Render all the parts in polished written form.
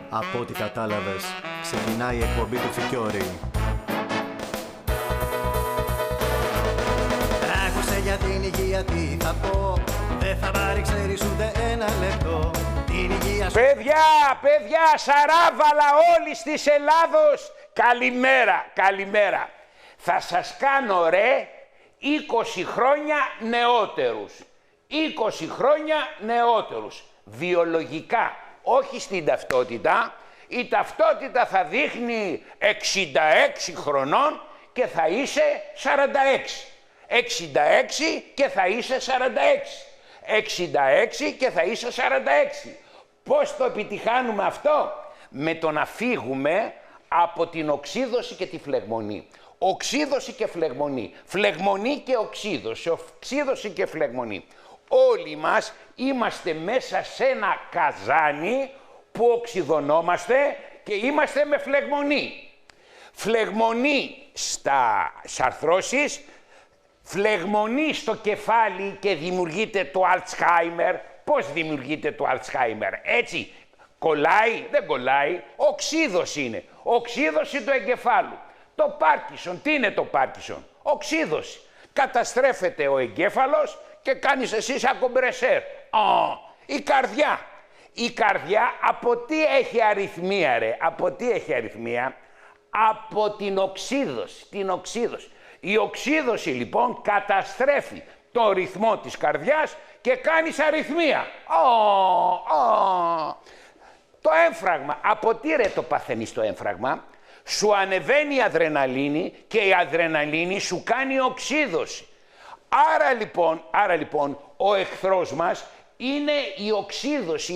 Από ό,τι κατάλαβες, ξεκινάει η εκπομπή του Φικιόρη. Άκουσε για την υγεία τι θα πω. Δεν θα πάρει ξέρεις ούτε ένα λεπτό. Την υγεία σου... Παιδιά, σαράβαλα όλης της Ελλάδος. Καλημέρα. Θα σας κάνω ρε 20 χρόνια νεότερους. 20 χρόνια νεότερους. Βιολογικά, όχι στην ταυτότητα. Η ταυτότητα θα δείχνει 66 χρονών και θα είσαι 46. 66 και θα είσαι 46. 66 και θα είσαι 46. Πώς το επιτυχάνουμε αυτό? Με το να φύγουμε από την οξύδωση και τη φλεγμονή. Οξύδωση και φλεγμονή. Φλεγμονή και οξύδωση. Οξύδωση και φλεγμονή. Όλοι μας είμαστε μέσα σε ένα καζάνι που οξυδωνόμαστε και είμαστε με φλεγμονή. Φλεγμονή στα αρθρώσεις, φλεγμονή στο κεφάλι και δημιουργείται το Αλτσχάιμερ. Πώς δημιουργείται το Αλτσχάιμερ? Έτσι, κολλάει, δεν κολλάει, οξύδωση είναι. Οξύδωση του εγκεφάλου. Το Πάρκινσον, τι είναι το Πάρκινσον? Οξύδωση. Καταστρέφεται ο εγκέφαλος και κάνεις εσύ σαν κομπρεσέρ. Η καρδιά. Η καρδιά από τι έχει αριθμία ρε? Από τι έχει αριθμία? Από την οξύδωση. Η οξύδωση λοιπόν καταστρέφει το ρυθμό της καρδιάς και κάνεις αριθμία. Το έμφραγμα. Από τι ρε το παθαίνεις το έμφραγμα? Σου ανεβαίνει η αδρεναλίνη και η αδρεναλίνη σου κάνει οξύδωση. Άρα λοιπόν ο εχθρός μας είναι η οξύδωση,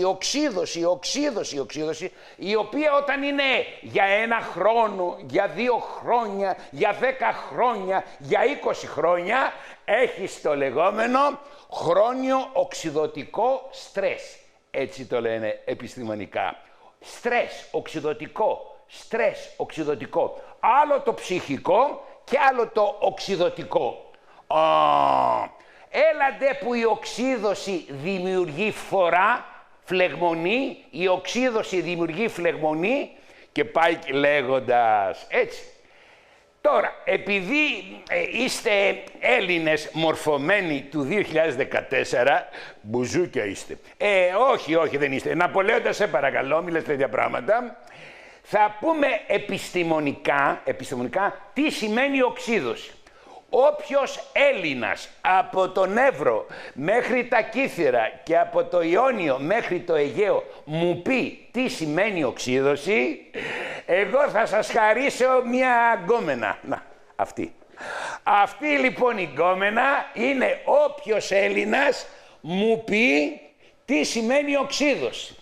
η οποία όταν είναι για 1 χρόνο, για 2 χρόνια, για 10 χρόνια, για 20 χρόνια, έχει το λεγόμενο χρόνιο οξυδωτικό στρες. Έτσι το λένε επιστημονικά. Στρες οξυδωτικό. Άλλο το ψυχικό και άλλο το οξυδωτικό. Έλατε που η οξύδωση δημιουργεί φθορά, φλεγμονή, η οξύδωση δημιουργεί φλεγμονή και πάει λέγοντας έτσι. Τώρα, επειδή είστε Έλληνες μορφωμένοι του 2014, μπουζούκια είστε. Όχι δεν είστε. Ναπολέοντα, σε παρακαλώ, μη λες τέτοια πράγματα. Θα πούμε επιστημονικά τι σημαίνει οξύδωση. Όποιος Έλληνας από τον Εύρο μέχρι τα Κύθυρα και από το Ιόνιο μέχρι το Αιγαίο μου πει τι σημαίνει οξύδωση, εγώ θα σας χαρίσω μια γκόμενα. Να, αυτή. Αυτή λοιπόν η γκόμενα είναι όποιος Έλληνας μου πει τι σημαίνει οξύδωση.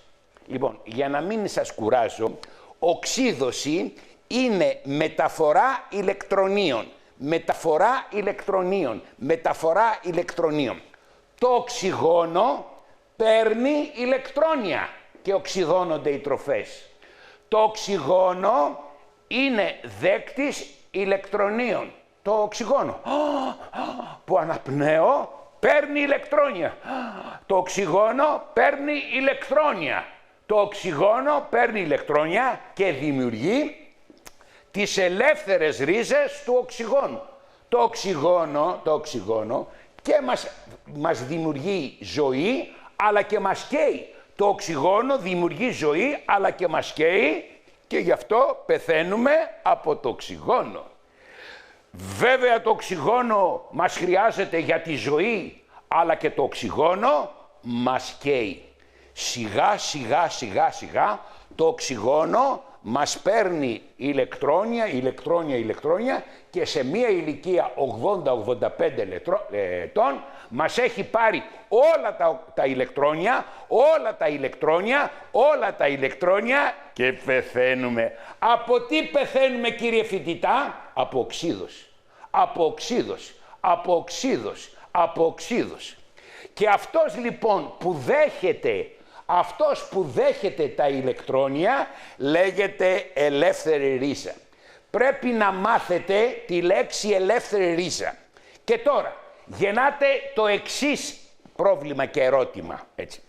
Λοιπόν, για να μην σας κουράζω, οξύδωση είναι μεταφορά ηλεκτρονίων. Το οξυγόνο παίρνει ηλεκτρόνια και οξυδώνονται οι τροφές. Το οξυγόνο είναι δέκτης ηλεκτρονίων. Το οξυγόνο που αναπνέω παίρνει ηλεκτρόνια. Το οξυγόνο παίρνει ηλεκτρόνια. Το οξυγόνο παίρνει ηλεκτρόνια και δημιουργεί τις ελεύθερες ρίζες του οξυγόνου. Το οξυγόνο και μας δημιουργεί ζωή, αλλά και μας καίει. Το οξυγόνο δημιουργεί ζωή, αλλά και μας καίει και γι' αυτό πεθαίνουμε από το οξυγόνο. Βέβαια το οξυγόνο μας χρειάζεται για τη ζωή, αλλά και το οξυγόνο μας καίει. Σιγά το οξυγόνο μας παίρνει ηλεκτρόνια και σε μία ηλικία 80-85 ετών μας έχει πάρει όλα τα ηλεκτρόνια και πεθαίνουμε. Από τι πεθαίνουμε κύριε φοιτητά? Από οξύδωση. Και αυτός λοιπόν που δέχεται τα ηλεκτρόνια λέγεται ελεύθερη ρίζα. Πρέπει να μάθετε τη λέξη ελεύθερη ρίζα. Και τώρα γεννάται το εξής πρόβλημα και ερώτημα. Έτσι.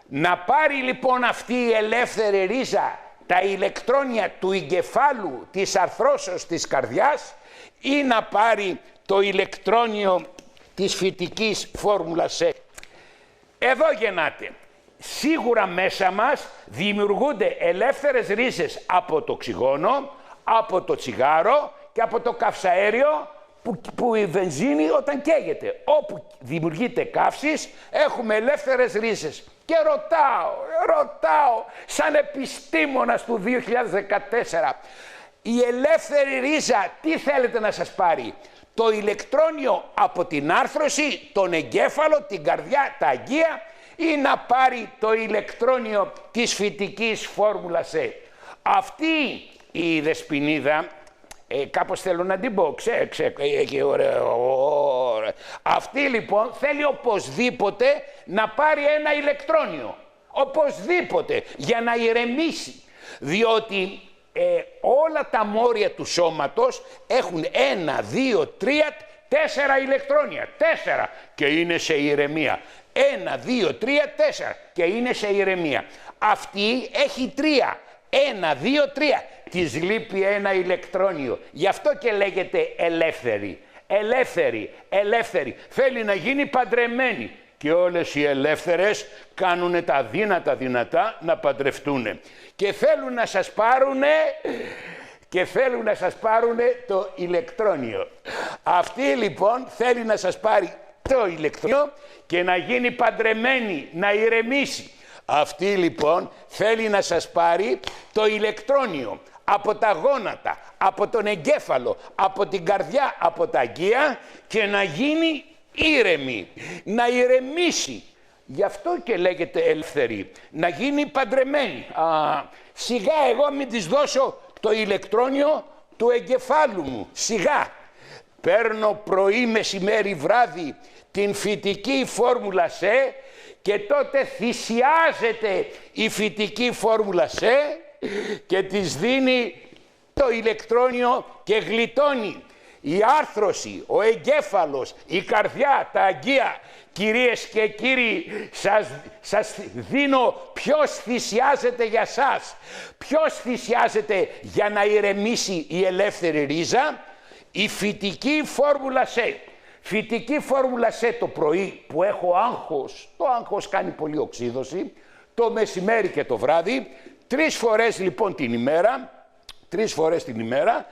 Να πάρει λοιπόν αυτή η ελεύθερη ρίζα τα ηλεκτρόνια του εγκεφάλου της αρθρώσεως της καρδιάς ή να πάρει το ηλεκτρόνιο της φυτικής φόρμουλας C. Εδώ γεννάται. Σίγουρα μέσα μας δημιουργούνται ελεύθερες ρίζες από το οξυγόνο, από το τσιγάρο και από το καυσαέριο που η βενζίνη όταν καίγεται. Όπου δημιουργείται καύσης έχουμε ελεύθερες ρίζες. Και ρωτάω σαν επιστήμονας του 2014, η ελεύθερη ρίζα τι θέλετε να σας πάρει? Το ηλεκτρόνιο από την άρθρωση, τον εγκέφαλο, την καρδιά, τα αγκία ή να πάρει το ηλεκτρόνιο της φυτικής φόρμουλας C. Αυτή η δεσποινίδα, κάπως θέλω να την πω, έχει ωραίο. Αυτή λοιπόν θέλει οπωσδήποτε να πάρει ένα ηλεκτρόνιο. Οπωσδήποτε, για να ηρεμήσει. Διότι όλα τα μόρια του σώματος έχουν 1, 2, 3, 4 ηλεκτρόνια. 4 και είναι σε ηρεμία. 1, 2, 3, 4 και είναι σε ηρεμία. Αυτή έχει 3. 1, 2, 3. Της λείπει ένα ηλεκτρόνιο. Γι' αυτό και λέγεται ελεύθερη. Ελεύθερη. Θέλει να γίνει παντρεμένη. Και όλες οι ελεύθερες κάνουν τα δυνατά να παντρευτούν. Και θέλουν να σας πάρουνε το ηλεκτρόνιο. Αυτή λοιπόν θέλει να σας πάρει το ηλεκτρόνιο και να γίνει παντρεμένη, να ηρεμήσει. Αυτή λοιπόν θέλει να σας πάρει το ηλεκτρόνιο από τα γόνατα, από τον εγκέφαλο, από την καρδιά, από τα αγκία και να γίνει ήρεμη, να ηρεμήσει. Γι' αυτό και λέγεται ελεύθερη, να γίνει παντρεμένη. Σιγά εγώ μην της δώσω το ηλεκτρόνιο του εγκεφάλου μου, σιγά. Παίρνω πρωί, μεσημέρι, βράδυ την φυτική φόρμουλα C και τότε θυσιάζεται η φυτική φόρμουλα C και της δίνει το ηλεκτρόνιο και γλιτώνει. Η άρθρωση, ο εγκέφαλος, η καρδιά, τα αγκία. Κυρίες και κύριοι, σας δίνω ποιος θυσιάζεται για σας. Ποιος θυσιάζεται για να ηρεμήσει η ελεύθερη ρίζα? Η φυτική φόρμουλα C. Φυτική φόρμουλα C το πρωί που έχω άγχος, το άγχος κάνει πολύ οξύδωση, το μεσημέρι και το βράδυ, 3 φορές λοιπόν την ημέρα, 3 φορές την ημέρα,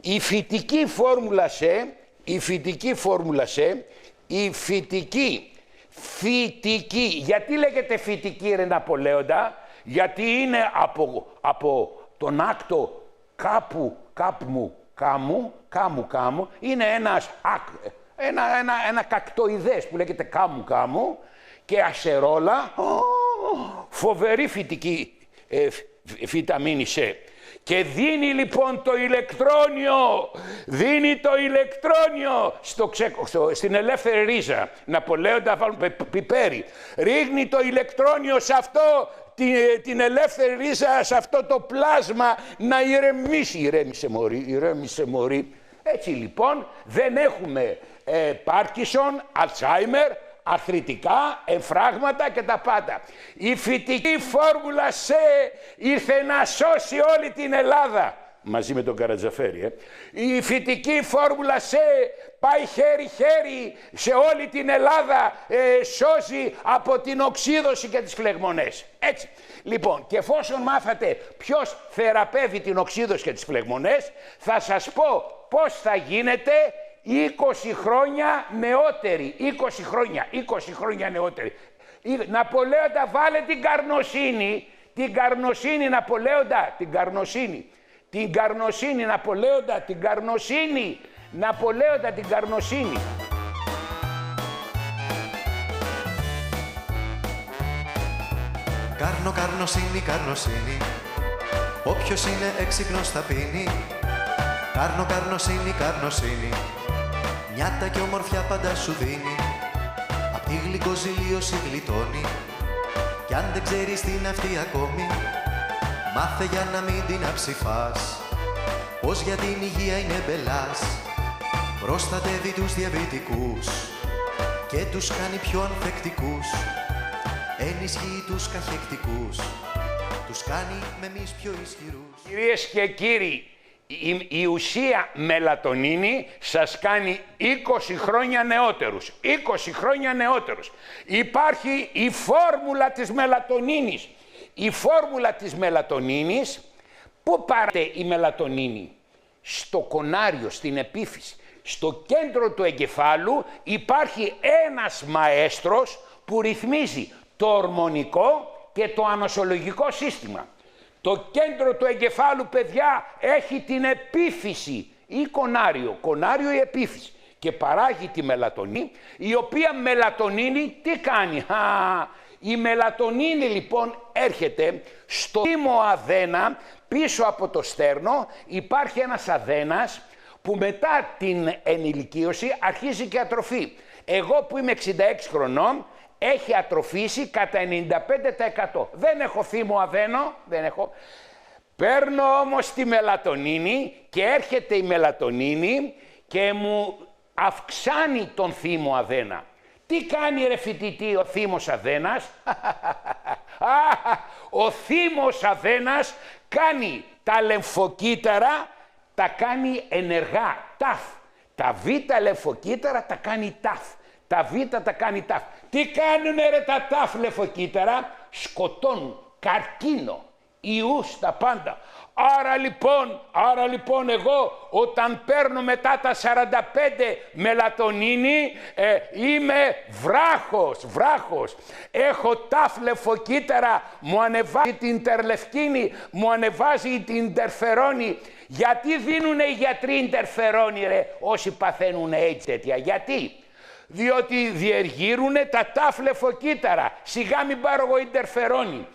η φυτική φόρμουλα C, η φυτική, γιατί λέγεται φυτική ρε Ναπολέοντα? Γιατί είναι από τον άκτο κάμου, είναι ένα κακτοειδές που λέγεται κάμου και ασερόλα, φοβερή φυτική βιταμίνη C. Και δίνει λοιπόν το ηλεκτρόνιο, στην ελεύθερη ρίζα. Ναπολέοντα βάλουν πιπέρι. Ρίχνει το ηλεκτρόνιο σε αυτό, την ελεύθερη ρίζα, σε αυτό το πλάσμα να ηρεμήσει. Ηρέμησε μωρή. Έτσι λοιπόν δεν έχουμε Πάρκινσον, Αλτσάιμερ, αρθριτικά, εμφράγματα και τα πάντα. Η φυτική φόρμουλα C ήρθε να σώσει όλη την Ελλάδα. Μαζί με τον Καρατζαφέρη. Η φυτική φόρμουλα C πάει χέρι-χέρι σε όλη την Ελλάδα, σώζει από την οξύδωση και τις φλεγμονές. Έτσι. Λοιπόν, και εφόσον μάθατε ποιος θεραπεύει την οξύδωση και τις φλεγμονές, θα σας πω πώς θα γίνετε 20 χρόνια νεότεροι. 20 χρόνια νεότεροι. Ναπολέοντα, βάλε την καρνοσύνη. Την καρνοσύνη, Ναπολέοντα. Την καρνοσύνη, Ναπολέοντα. Ναπολέοντα, την καρνοσύνη. Καρνοσύνη. Όποιος είναι έξυπνος θα πίνει. Καρνοσύνη. Νιάτα και ομορφιά πάντα σου δίνει. Απ' τη γλυκοζηλίωση γλιτώνει. Κι αν δεν ξέρεις τι είναι αυτή ακόμη, μάθε για να μην την αψηφάς. Πως για την υγεία είναι μπελάς. Προστατεύει τους διαβητικούς και τους κάνει πιο ανθεκτικούς. ενισχύει τους καχεκτικούς, τους κάνει με εμείς πιο ισχυρούς. Κυρίες και κύριοι, η ουσία μελατονίνη σας κάνει 20 χρόνια νεότερους. 20 χρόνια νεότερους. Υπάρχει η φόρμουλα της μελατονίνης. Η φόρμουλα της μελατονίνης, πού πάρετε η μελατονίνη? Στο κονάριο, στην επίφυση. Στο κέντρο του εγκεφάλου υπάρχει ένας μαέστρος που ρυθμίζει το ορμονικό και το ανοσολογικό σύστημα. Το κέντρο του εγκεφάλου, παιδιά, έχει την επίφυση ή κονάριο ή επίφυση και παράγει τη μελατονίνη, η οποία μελατονίνη τι κάνει? Η μελατονίνη λοιπόν έρχεται στο θύμο αδένα, πίσω από το στέρνο υπάρχει ένας αδένας που μετά την ενηλικίωση αρχίζει και ατροφεί. Εγώ που είμαι 66 χρονών, έχει ατροφήσει κατά 95%. Δεν έχω θύμο αδένο, δεν έχω. Παίρνω όμως τη μελατονίνη και έρχεται η μελατονίνη και μου αυξάνει τον θύμο αδένα. Τι κάνει ρε φοιτητή ο θύμος αδένας? Ο θύμος αδένας κάνει τα λεμφοκύτταρα, τα κάνει ενεργά, ταφ. Τα β' λεμφοκύτταρα τα κάνει ταφ. Τα β' τα κάνει ταφ. Τι κάνουνε ρε τα ταφ λεμφοκύτταρα? Σκοτώνουν καρκίνο, ιούς, τα πάντα. Άρα λοιπόν εγώ όταν παίρνω μετά τα 45 μελατονίνη είμαι βράχος. Έχω ταφ λεμφοκύτταρα, μου ανεβάζει την τερλευκίνη, μου ανεβάζει την ιντερφερόνη. Γιατί δίνουνε οι γιατροί ιντερφερόνη ρε όσοι παθαίνουν έτσι τέτοια? Γιατί? Διότι διεργύρουνε τα ταφ λεμφοκύτταρα. Σιγά μην πάρω εγώ ιντερφερόνη.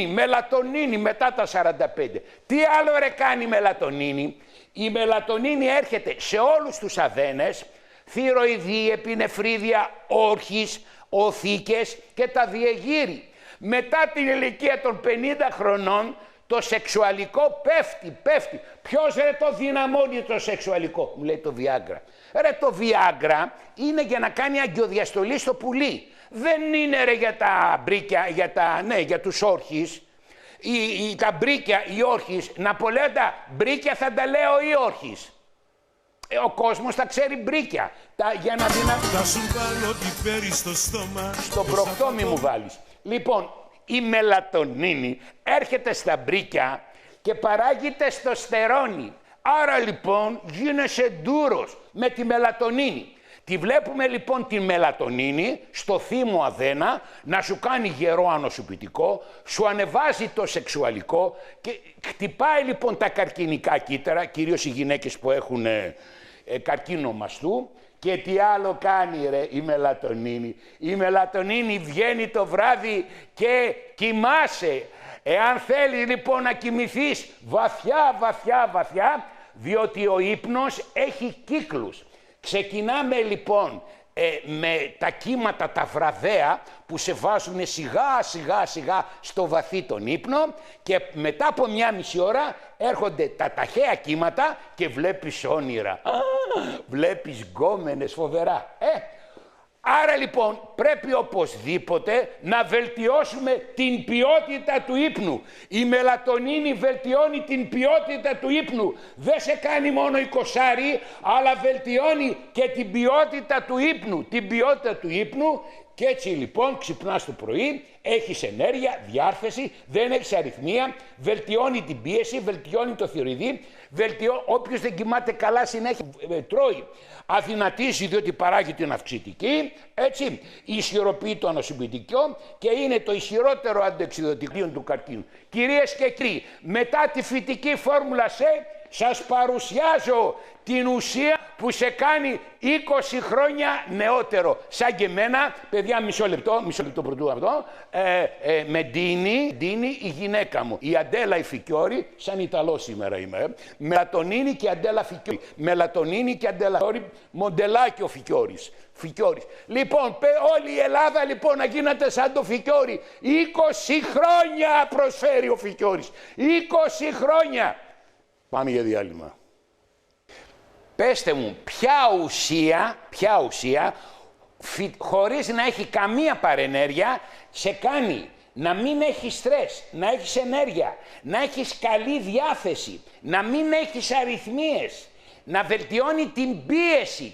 Μελατονίνη μετά τα 45. Τι άλλο ρε κάνει η μελατονίνη? Η μελατονίνη έρχεται σε όλους τους αδένες, θηροειδή, επινεφρίδια, όρχης, οθήκες και τα διεγείρει. Μετά την ηλικία των 50 χρονών το σεξουαλικό πέφτει. Ποιος ρε το δυναμώνει το σεξουαλικό? Μου λέει το Viagra. Ρε το Viagra είναι για να κάνει αγκιοδιαστολή στο πουλί. Δεν είναι ρε για τα μπρίκια, για τους όρχης. Τα μπρίκια, οι όρχης, να πω λέω τα μπρίκια θα τα λέω οι όρχης. Ο κόσμος θα ξέρει μπρίκια. Για να θα σου βάλω τι πέρι στο στόμα. Στο προκτόμι μου βάλεις. Λοιπόν, η μελατονίνη έρχεται στα μπρίκια και παράγει τεστοστερόνη. Άρα λοιπόν γίνεσαι ντούρος με τη μελατονίνη. Τη βλέπουμε λοιπόν τη μελατονίνη στο θύμο αδένα να σου κάνει γερό ανοσοποιητικό, σου ανεβάζει το σεξουαλικό και χτυπάει λοιπόν τα καρκινικά κύτταρα, κυρίως οι γυναίκες που έχουν καρκίνο μαστού. Και τι άλλο κάνει ρε η μελατονίνη? Η μελατονίνη βγαίνει το βράδυ και κοιμάσαι. Εάν θέλει λοιπόν να κοιμηθείς βαθιά, διότι ο ύπνος έχει κύκλους. Ξεκινάμε λοιπόν με τα κύματα τα βραδαία που σε βάζουν σιγά στο βαθύ τον ύπνο και μετά από μια μισή ώρα έρχονται τα ταχαία κύματα και βλέπεις όνειρα. Βλέπεις γκόμενες φοβερά. Άρα λοιπόν πρέπει οπωσδήποτε να βελτιώσουμε την ποιότητα του ύπνου. Η μελατονίνη βελτιώνει την ποιότητα του ύπνου. Δεν σε κάνει μόνο 20, αλλά βελτιώνει και την ποιότητα του ύπνου. Την ποιότητα του ύπνου και έτσι λοιπόν ξυπνάς το πρωί, έχεις ενέργεια, διάρθεση, δεν έχεις αριθμία, βελτιώνει την πίεση, βελτιώνει το θηροειδή, όποιος δεν κοιμάται καλά συνέχεια τρώει. Αδυνατίζει διότι παράγει την αυξητική, έτσι, ισχυροποιεί το ανοσοποιητικό και είναι το ισχυρότερο αντεξιδοτικό του καρκίνου. Κυρίες και κύριοι, μετά τη φυτική φόρμουλα C, σας παρουσιάζω την ουσία που σε κάνει 20 χρόνια νεότερο. Σαν και εμένα, παιδιά, μισό λεπτό πρωτού αυτό, με ντύνει η γυναίκα μου. Η Αντέλα η Φικιόρη, σαν Ιταλός σήμερα είμαι, μελατονίνη και Αντέλα Φικιόρη. Μελατονίνη και Αντέλα Φικιόρη, μοντελάκι ο Φικιόρης. Λοιπόν, όλη η Ελλάδα λοιπόν να γίνατε σαν το Φικιόρη. 20 χρόνια προσφέρει ο Φικιόρης. 20 χρόνια. Πάμε για διάλειμμα. Πέστε μου, ποια ουσία χωρίς να έχει καμία παρενέργεια, σε κάνει να μην έχεις στρες, να έχεις ενέργεια, να έχεις καλή διάθεση, να μην έχεις αρρυθμίες, να βελτιώνει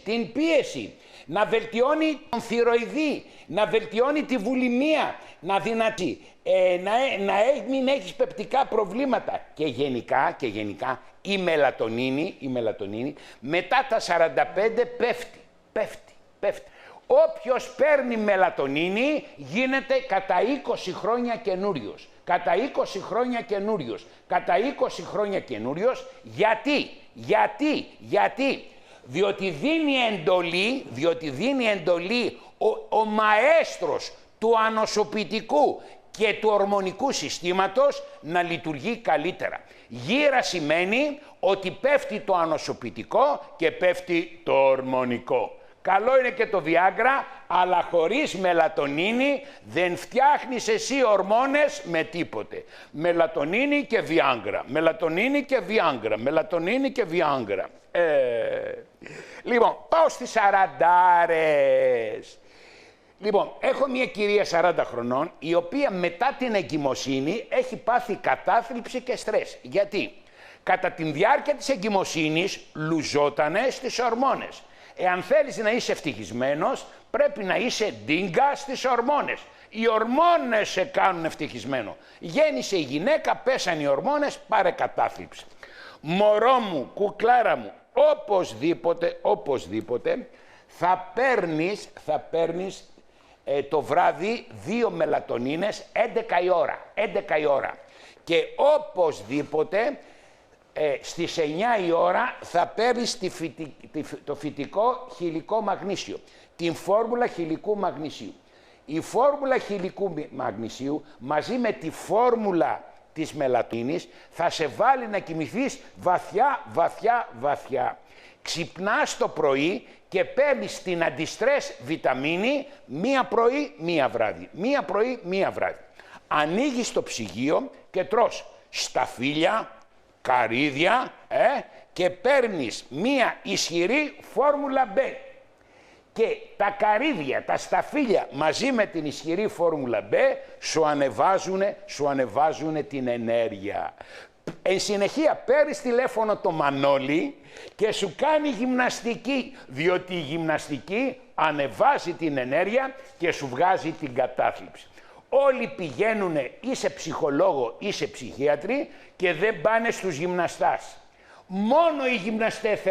την πίεση, να βελτιώνει τον θηροειδή, να βελτιώνει τη βουλημία, να δυνατεί, μην έχεις πεπτικά προβλήματα και γενικά η μελατονίνη μετά τα 45 πέφτει. Όποιος παίρνει μελατονίνη γίνεται κατά 20 χρόνια καινούριος. Κατά 20 χρόνια καινούριος. Γιατί? Διότι δίνει εντολή ο μαέστρος του ανοσοποιητικού και του ορμονικού συστήματος να λειτουργεί καλύτερα. Γύρα σημαίνει ότι πέφτει το ανοσοποιητικό και πέφτει το ορμονικό. Καλό είναι και το Viagra, αλλά χωρίς μελατονίνη δεν φτιάχνεις εσύ ορμόνες με τίποτε. Μελατονίνη και Viagra. Λοιπόν, πάω στις 40'ρες. Λοιπόν, έχω μια κυρία 40 χρονών, η οποία μετά την εγκυμοσύνη έχει πάθει κατάθλιψη και στρες. Γιατί? Κατά τη διάρκεια της εγκυμοσύνης λουζότανε στις ορμόνες. Εάν θέλεις να είσαι ευτυχισμένος, πρέπει να είσαι ντίγκα στις ορμόνες. Οι ορμόνες σε κάνουν ευτυχισμένο. Γέννησε η γυναίκα, πέσαν οι ορμόνες, πάρε κατάθλιψη. Μωρό μου, κουκλάρα μου, οπωσδήποτε θα παίρνεις το βράδυ 2 μελατονίνες 11 η ώρα. Και οπωσδήποτε στις 9 η ώρα θα παίρνεις το φυτικό χυλικό μαγνήσιο, την φόρμουλα χυλικού μαγνησίου. Η φόρμουλα χυλικού μαγνησίου μαζί με τη φόρμουλα της μελατονίνης θα σε βάλει να κοιμηθείς βαθιά. Ξυπνάς το πρωί και παίρνεις την αντιστρες βιταμίνη μία πρωί, μία βράδυ. Ανοίγεις το ψυγείο και τρως σταφύλια, καρύδια και παίρνεις μία ισχυρή φόρμουλα B. Και τα καρύδια, τα σταφύλια μαζί με την ισχυρή φόρμουλα B σου ανεβάζουνε την ενέργεια. Εν συνεχεία παίρνεις τηλέφωνο το Μανώλη και σου κάνει γυμναστική, διότι η γυμναστική ανεβάζει την ενέργεια και σου βγάζει την κατάθλιψη. Όλοι πηγαίνουνε ή σε ψυχολόγο ή σε ψυχίατρη και δεν πάνε στους γυμναστάς. Μόνο οι γυμναστές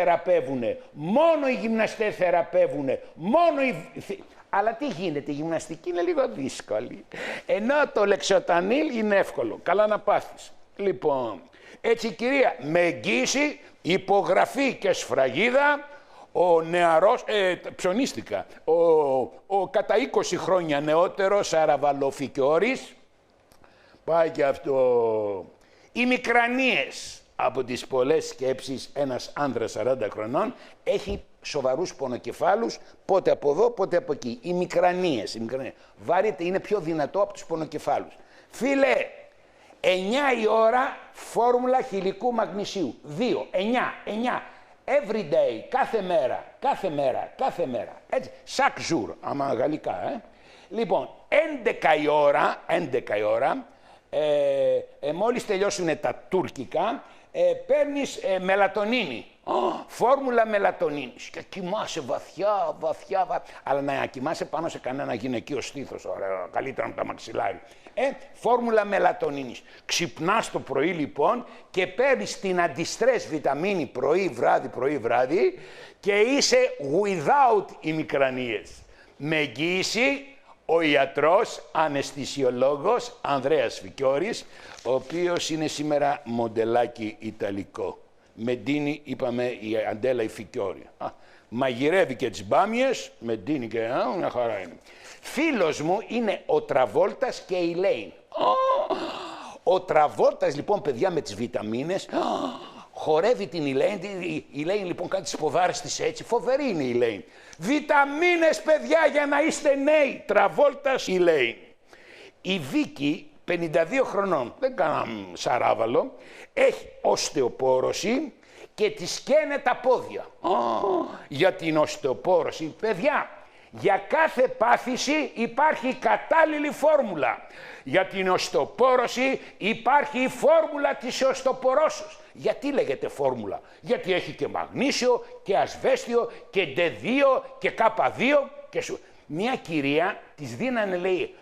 θεραπεύουνε, Αλλά τι γίνεται, η γυμναστική είναι λίγο δύσκολη. Ενώ το λεξοτανίλ είναι εύκολο, καλά να πάθεις. Λοιπόν, έτσι κυρία, με εγγύηση, υπογραφή και σφραγίδα, ο νεαρός, ψωνίστηκα, ο κατά 20 χρόνια νεότερος Αραβαλοφικιώρης, πάει και αυτό. Οι μικρανίες, από τις πολλές σκέψεις, ένας άνδρας 40 χρονών έχει σοβαρούς πονοκεφάλους, πότε από εδώ, πότε από εκεί. Οι μικρανίες. Βάρετε, είναι πιο δυνατό από τους πονοκεφάλους. Φίλε, 9 η ώρα φόρμουλα χυλικού μαγνησίου. 2, 9. Every day, κάθε μέρα. Έτσι, chaque jour, άμα γαλλικά, Λοιπόν, 11 η ώρα, μόλις τελειώσουν τα τουρκικά, παίρνεις μελατονίνη. Φόρμουλα μελατονίνης και κοιμάσαι βαθιά. Αλλά να κοιμάσαι πάνω σε κανένα γυναικείο στήθος, ωραία, καλύτερα με τα μαξιλάρι. Φόρμουλα μελατονίνης. Ξυπνάς το πρωί λοιπόν και παίρνεις την αντιστρες βιταμίνη πρωί βράδυ και είσαι without ημικρανίες. Με εγγύηση ο ιατρός, αναισθησιολόγος Ανδρέας Φικιώρης, ο οποίος είναι σήμερα μοντελάκι ιταλικό. Μεντίνη, είπαμε, η Αντέλα η Φικιώρη. Μαγειρεύει και τις μπάμιες, Μεντίνη και μια χαρά είναι. Φίλος μου είναι ο Τραβόλτας και η Λέιν. Ο Τραβόλτας λοιπόν, παιδιά, με τις βιταμίνες, χορεύει την Ιλέιν. Η Λέιν λοιπόν κάνει τις ποδάρες της έτσι, φοβερή είναι η Λέιν. Βιταμίνες, παιδιά, για να είστε νέοι. Τραβόλτας, η Λέιν. Η Βίκη, 52 χρονών, δεν κάναμε σαράβαλο, έχει οστεοπόρωση και της καίνε τα πόδια. Για την οστεοπόρωση, παιδιά, Για κάθε πάθηση υπάρχει κατάλληλη φόρμουλα. Για την οστοπόρωση υπάρχει η φόρμουλα της οστοπορώσεως. Γιατί λέγεται φόρμουλα? Γιατί έχει και μαγνήσιο και ασβέστιο και D2 και K2 και μια κυρία της δίνανε, λέει,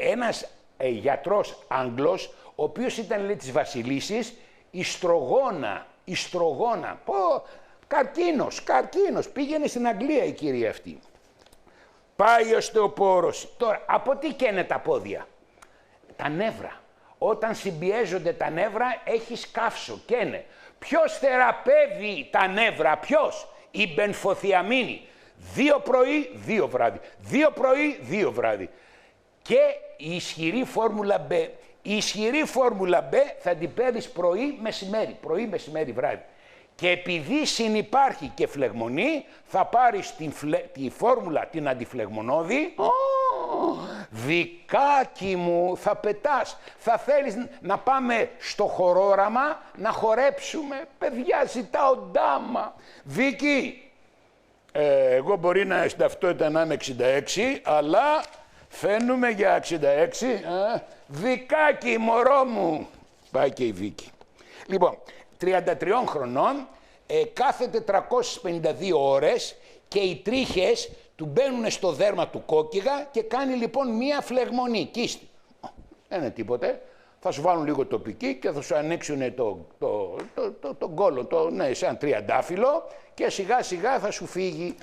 ένας γιατρός Άγγλος, ο οποίος ήταν, λέει, της Βασιλίσσης, ιστρογόνα. Καρκίνος. Πήγαινε στην Αγγλία η κυρία αυτή. Πάει η οστεοπόρωση. Τώρα, από τι καίνε τα πόδια? Τα νεύρα. Όταν συμπιέζονται τα νεύρα, έχεις καύσο, καίνε. Ποιος θεραπεύει τα νεύρα? Ποιος? Η μπενφοθιαμίνη. 2 πρωί, 2 βράδυ. 2 πρωί, 2 βράδυ. Και η ισχυρή φόρμουλα B. Η ισχυρή φόρμουλα B θα την παίρνεις πρωί, μεσημέρι. Πρωί, μεσημέρι, βράδυ. Και επειδή συνυπάρχει και φλεγμονή, θα πάρεις τη φόρμουλα την αντιφλεγμονώδη. Δικάκι μου, θα πετάς. Θα θέλεις να πάμε στο χορόραμα, να χορέψουμε. Παιδιά, ζητάω ντάμα. Βίκη, εγώ μπορεί να στην ταυτότητα να είμαι 66, αλλά φαίνομαι για 66. Δικάκι, μωρό μου. Πάει και η Βίκη. Λοιπόν, 33 χρονών, κάθε 452 ώρες και οι τρίχες του μπαίνουν στο δέρμα του κόκκιγα και κάνει λοιπόν μία φλεγμονή, κίστη. Δεν είναι τίποτε. Θα σου βάλουν λίγο τοπική και θα σου ανοίξουν τον κόλο, σαν τριαντάφυλλο και σιγά σιγά θα σου φύγει.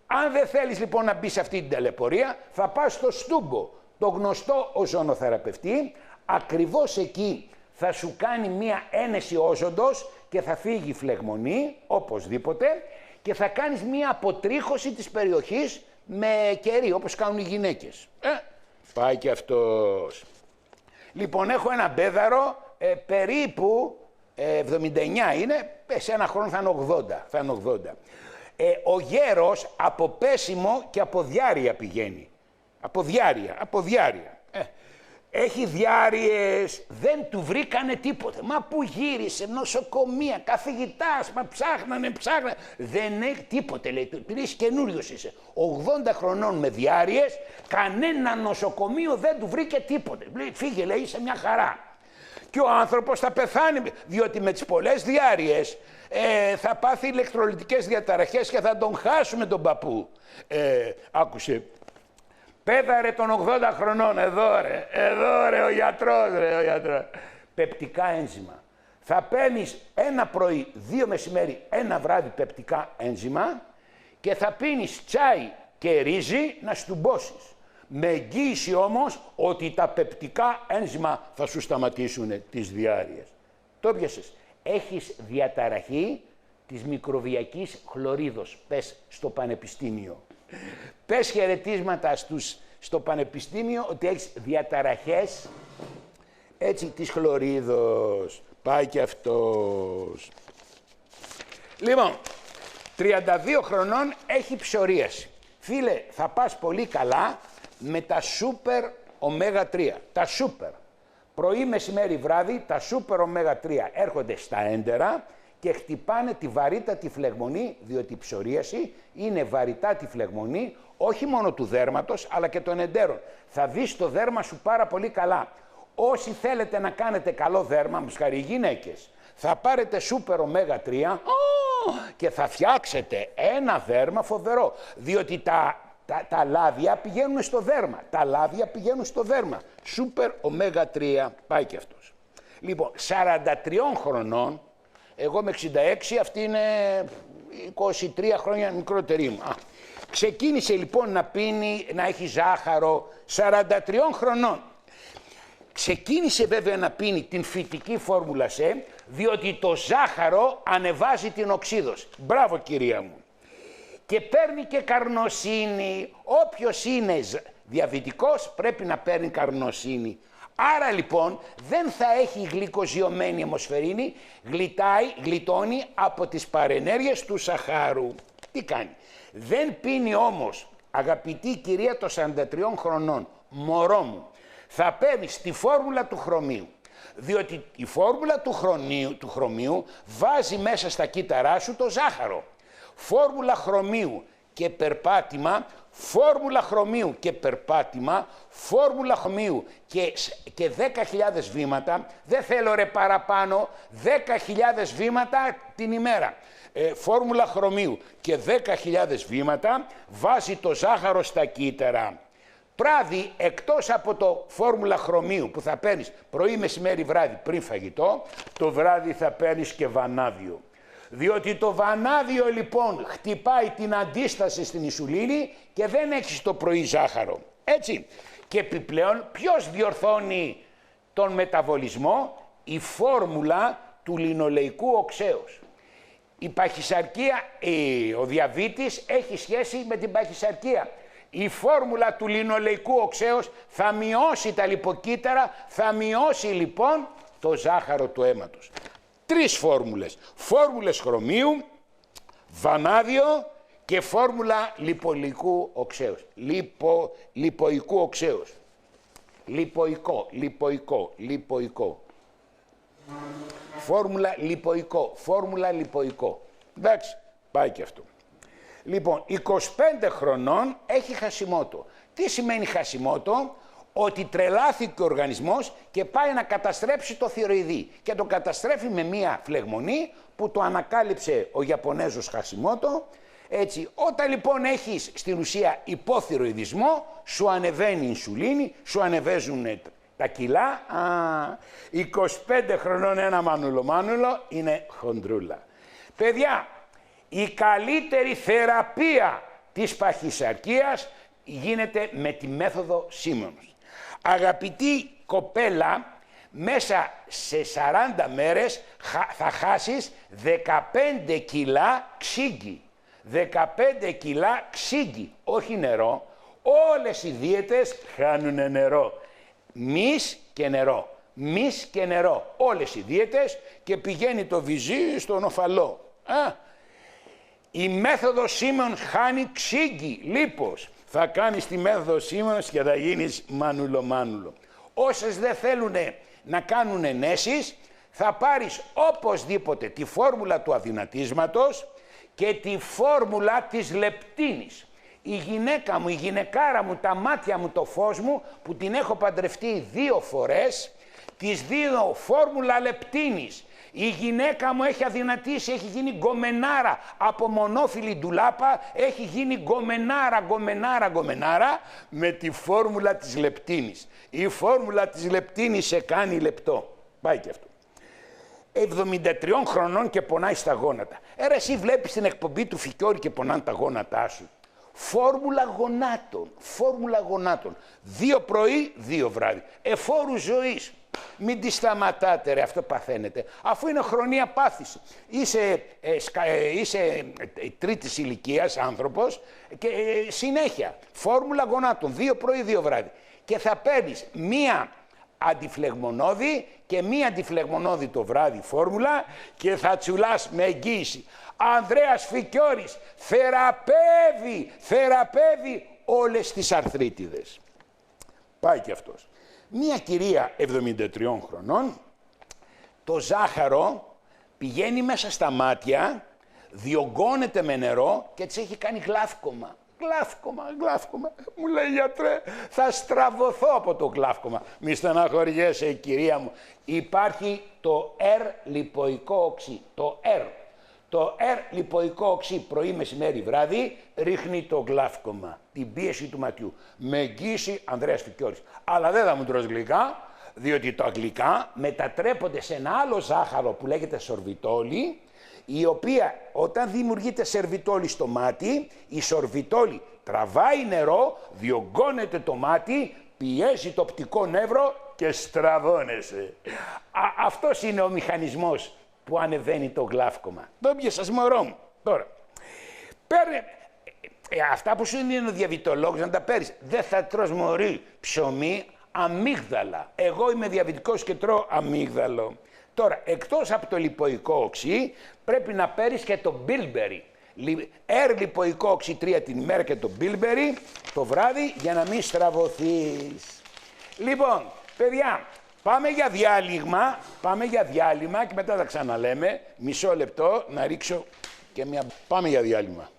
Αν δεν θέλεις λοιπόν να μπει σε αυτή την ταλαιπωρία, θα πας στο Στούμπο, το γνωστό οζονοθεραπευτή, ακριβώς εκεί θα σου κάνει μία ένεση όζοντος και θα φύγει η φλεγμονή, οπωσδήποτε, και θα κάνεις μία αποτρίχωση της περιοχής με κερί, όπως κάνουν οι γυναίκες. Πάει και αυτός. Λοιπόν, έχω ένα μπέδαρο, περίπου 79 είναι, σε ένα χρόνο θα είναι 80. Ο γέρος από πέσιμο και από διάρρεια πηγαίνει. Από διάρρεια. Έχει διάρειες, δεν του βρήκανε τίποτε. Μα πού γύρισε, νοσοκομεία, καθηγητάς, μα ψάχνανε. Δεν έχει τίποτε, λέει, είσαι καινούριος είσαι. 80 χρονών με διάρειες, κανένα νοσοκομείο δεν του βρήκε τίποτε. Φύγε, λέει, είσαι μια χαρά. Και ο άνθρωπος θα πεθάνει, διότι με τις πολλές διάρειες θα πάθει ηλεκτρολιτικές διαταραχές και θα τον χάσουμε τον παππού. Άκουσε. Πέθαρε των 80 χρονών, εδώ ρε ο γιατρός, Πεπτικά ένζημα. Θα παίρνεις ένα πρωί, 2 μεσημέρι, ένα βράδυ πεπτικά ένζημα και θα πίνεις τσάι και ρύζι να στουμπώσεις. Με εγγύηση όμως ότι τα πεπτικά ένζημα θα σου σταματήσουν τις διάρειες. Το πιάσες. Έχεις διαταραχή της μικροβιακής χλωρίδος. Πες στο πανεπιστήμιο. Πες χαιρετίσματα στο πανεπιστήμιο ότι έχεις διαταραχές έτσι της χλωρίδος. Πάει και αυτός. Λοιπόν, 32 χρονών έχει ψωρίαση. Φίλε, θα πας πολύ καλά με τα σούπερ ω3. Τα σούπερ. Πρωί, μεσημέρι, βράδυ, τα σούπερ ω3 έρχονται στα έντερα και χτυπάνε τη βαρύτατη φλεγμονή, διότι η ψωρίαση είναι βαρυτάτη φλεγμονή, όχι μόνο του δέρματος, αλλά και των εντέρων. Θα δεις το δέρμα σου πάρα πολύ καλά. Όσοι θέλετε να κάνετε καλό δέρμα, μουσχαροί γυναίκες, θα πάρετε σούπερ ω3 και θα φτιάξετε ένα δέρμα φοβερό, διότι τα λάδια πηγαίνουν στο δέρμα. Σούπερ ω3, πάει και αυτός. Λοιπόν, 43 χρονών, εγώ είμαι 66, αυτή είναι 23 χρόνια μικρότερη μου. Ξεκίνησε λοιπόν να πίνει, να έχει ζάχαρο, 43 χρονών. Ξεκίνησε βέβαια να πίνει την φυτική φόρμουλα C, διότι το ζάχαρο ανεβάζει την οξύδωση. Μπράβο κυρία μου. Και παίρνει και καρνοσίνη. Όποιος είναι διαβητικός πρέπει να παίρνει καρνοσίνη. Άρα λοιπόν δεν θα έχει γλυκοζιωμένη αιμοσφαιρίνη, γλιτώνει από τις παρενέργειες του σαχάρου. Τι κάνει? Δεν πίνει όμως, αγαπητή κυρία των 43 χρονών, μωρό μου, θα παίρνεις τη φόρμουλα του χρωμίου. Διότι η φόρμουλα του χρωμίου βάζει μέσα στα κύτταρά σου το ζάχαρο. Φόρμουλα χρωμίου και περπάτημα, φόρμουλα χρωμίου και περπάτημα, φόρμουλα χρωμίου και 10.000 βήματα, δεν θέλω ρε παραπάνω, 10.000 βήματα την ημέρα. Φόρμουλα χρωμίου και 10.000 βήματα, βάζει το ζάχαρο στα κύτταρα. Βράδυ, εκτός από το φόρμουλα χρωμίου που θα παίρνεις πρωί, μεσημέρι, βράδυ πριν φαγητό, το βράδυ θα παίρνεις και βανάδιο. Διότι το βανάδιο λοιπόν χτυπάει την αντίσταση στην ινσουλίνη και δεν έχεις το πρωί ζάχαρο. Έτσι. Και επιπλέον ποιος διορθώνει τον μεταβολισμό? Η φόρμουλα του λινολεϊκού οξέως. Η παχυσαρκία, ο διαβήτης έχει σχέση με την παχυσαρκία. Η φόρμουλα του λινολεϊκού οξέως θα μειώσει τα λιποκύτταρα, θα μειώσει λοιπόν το ζάχαρο του αίματος. 3 φόρμουλες. Φόρμουλες χρωμίου, βανάδιο και φόρμουλα λιπολεϊκού οξέως. Λιποϊκού οξέως. Λιποϊκό. Φόρμουλα λιποϊκό. Εντάξει, πάει και αυτό. Λοιπόν, 25 χρονών έχει χασιμότο. Τι σημαίνει χασιμότο? Ότι τρελάθηκε ο οργανισμός και πάει να καταστρέψει το θηροειδή. Και το καταστρέφει με μία φλεγμονή που το ανακάλυψε ο Ιαπωνέζος Χασιμότο. Έτσι, όταν λοιπόν έχεις στην ουσία υποθυροειδισμό, σου ανεβαίνει η ινσουλίνη, σου ανεβαίνουν τα κιλά. 25 χρονών ένα μάνουλο είναι χοντρούλα. Παιδιά, η καλύτερη θεραπεία της παχυσαρκίας γίνεται με τη μέθοδο Σίμονς. Αγαπητή κοπέλα, μέσα σε 40 μέρες θα χάσεις 15 κιλά ξύγκι. 15 κιλά ξύγκι, όχι νερό. Όλες οι δίαιτες χάνουνε νερό. Μυς και νερό. Όλες οι δίαιτες και πηγαίνει το βυζί στον οφαλό. Η μέθοδος Σίμονς χάνει ξύγκι, λίπος. Θα κάνεις τη μέθοδο Σίμονς και θα γίνεις μάνουλο. Όσες δεν θέλουν να κάνουν ενέσεις, θα πάρεις οπωσδήποτε τη φόρμουλα του αδυνατίσματος και τη φόρμουλα της λεπτίνης. Η γυναίκα μου, η γυναικάρα μου, τα μάτια μου, το φως μου, που την έχω παντρευτεί 2 φορές, τις δίνω φόρμουλα λεπτίνης. Η γυναίκα μου έχει αδυνατήσει, έχει γίνει γκομενάρα από μονόφιλη ντουλάπα, έχει γίνει γκομενάρα με τη φόρμουλα της λεπτίνης. Η φόρμουλα της λεπτίνης σε κάνει λεπτό. Πάει και αυτό. 73 χρονών και πονάει στα γόνατα. Εσύ βλέπεις την εκπομπή του Φικιώρη και πονάνε τα γόνατά σου. Φόρμουλα γονάτων. 2 πρωί, 2 βράδυ. Εφόρου ζωής. Μην τη σταματάτε ρε, αυτό παθαίνετε. Αφού είναι χρονία πάθηση. Είσαι τρίτης ηλικίας άνθρωπος και συνέχεια. Φόρμουλα γονάτων. 2 πρωί, 2 βράδυ. Και θα παίρνεις μία αντιφλεγμονώδη και μία αντιφλεγμονώδη το βράδυ φόρμουλα και θα τσουλάς με εγγύηση. Ανδρέας Φικιώρης θεραπεύει όλες τις αρθρίτιδες. Πάει και αυτός. Μία κυρία 73 χρονών, το ζάχαρο πηγαίνει μέσα στα μάτια, διωγγώνεται με νερό και της έχει κάνει γλαύκομα. Γλαύκομα. Μου λέει γιατρέ, θα στραβωθώ από το γλαύκομα. Μη στεναχωριέσαι κυρία μου. Υπάρχει το R λιποϊκό οξύ. Το R λιποϊκό οξύ πρωί, μεσημέρι, βράδυ ρίχνει το γλαύκομα, την πίεση του ματιού. Με εγγύηση Ανδρέας Φικιώρης. Αλλά δεν θα μου τρως γλυκά, διότι τα γλυκά μετατρέπονται σε ένα άλλο ζάχαρο που λέγεται σορβιτόλι, η οποία όταν δημιουργείται σερβιτόλι στο μάτι, η σορβιτόλι τραβάει νερό, διωγγώνεται το μάτι, πιέζει το οπτικό νεύρο και στραβώνεσαι. Αυτός είναι ο μηχανισμός που ανεβαίνει το γλαύκομα. Το πιέσας μωρό μου. Τώρα, παίρνε αυτά που σου είναι ο διαβητολόγος να τα παίρνεις. Δεν θα τρως μωρή ψωμί, αμύγδαλα. Εγώ είμαι διαβητικός και τρώω αμύγδαλο. Τώρα, εκτός από το λιποϊκό οξύ, πρέπει να παίρνεις και το bilberry. Λιποϊκό οξύ 3 την ημέρα και το bilberry το βράδυ για να μην στραβωθείς. Λοιπόν, παιδιά, πάμε για διάλειμμα και μετά θα ξαναλέμε. Μισό λεπτό να ρίξω και μια... Πάμε για διάλειμμα.